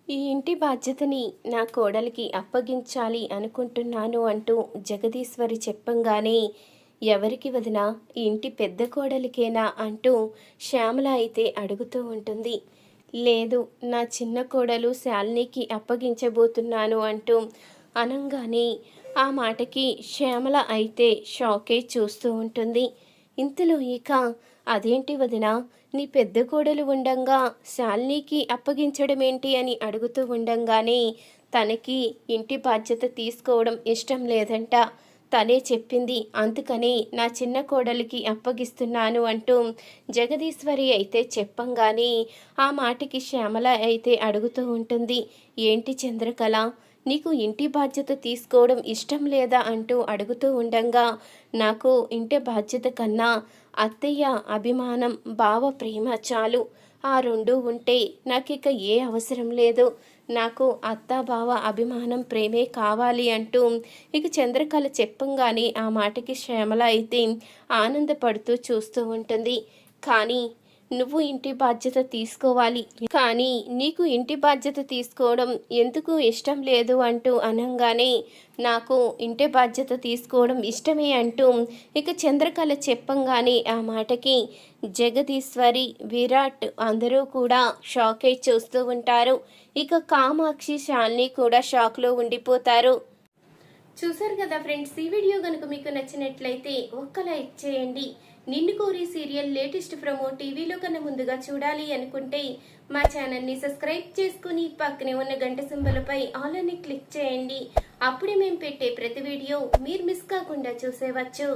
ఈ ఇంటి బాధ్యతని నా కోడలికి అప్పగించాలి అనుకుంటున్నాను అంటూ జగదీశ్వరి చెప్పంగానే, ఎవరికి వదినా, ఈ ఇంటి పెద్ద కోడలికేనా అంటూ శ్యామల అయితే అడుగుతూ ఉంటుంది. లేదు, నా చిన్న కోడలు శాలినికి అప్పగించబోతున్నాను అంటూ అనంగానే ఆ మాటకి శ్యామల అయితే షాకే చూస్తూ ఉంటుంది. ఇంతలో ఇక అదేంటి వదినా, నీ పెద్ద కోడలు ఉండంగా శాలినికి అప్పగించడం ఏంటి అని అడుగుతూ ఉండంగానే తనకి ఇంటి బాధ్యత తీసుకోవడం ఇష్టం లేదంట. తనే చెప్పింది, అందుకని నా చిన్న కోడలికి అప్పగిస్తున్నాను అంటూ జగదీశ్వరి అయితే చెప్పంగానే ఆ మాటకి శ్యామల అయితే అడుగుతూ ఉంటుంది. ఏంటి చంద్రకళ, నీకు ఇంటి బాధ్యత తీసుకోవడం ఇష్టం లేదా అంటూ అడుగుతూ ఉండంగా, నాకు ఇంటి బాధ్యత కన్నా అత్తయ్య అభిమానం, బావ ప్రేమ చాలు. ఆ రెండూ ఉంటే నాకిక ఏ అవసరం లేదు. నాకు అత్త బావ అభిమానం ప్రేమే కావాలి అంటూ ఇక చంద్రకళ చెప్పంగానే ఆ మాటకి శ్యామల అయితే ఆనందపడుతూ చూస్తూ ఉంటుంది. కానీ నువ్వు ఇంటి బాధ్యత తీసుకోవాలి, కానీ నీకు ఇంటి బాధ్యత తీసుకోవడం ఎందుకు ఇష్టం లేదు అంటూ అనంగానే, నాకు ఇంటి బాధ్యత తీసుకోవడం ఇష్టమే అంటూ ఇక చంద్రకళ చెప్పంగానే ఆ మాటకి జగదీశ్వరి, విరాట్ అందరూ కూడా షాక్ అయి చూస్తూ ఉంటారు. ఇక కామాక్షి, శాలిని కూడా షాక్లో ఉండిపోతారు. చూసారు కదా ఫ్రెండ్స్, ఈ వీడియో కనుక మీకు నచ్చినట్లయితే ఒక్క లైక్ చేయండి. నిన్ను కోరి సీరియల్ లేటెస్ట్ ప్రోమో టీవీలో కన్నా ముందుగా చూడాలి అనుకుంటే మా ఛానల్ని సబ్స్క్రైబ్ చేసుకుని పక్కనే ఉన్న గంట సింబలపై ఆల్ అని క్లిక్ చేయండి. అప్పుడే మేము పెట్టే ప్రతి వీడియో మీరు మిస్ కాకుండా చూసేవచ్చు.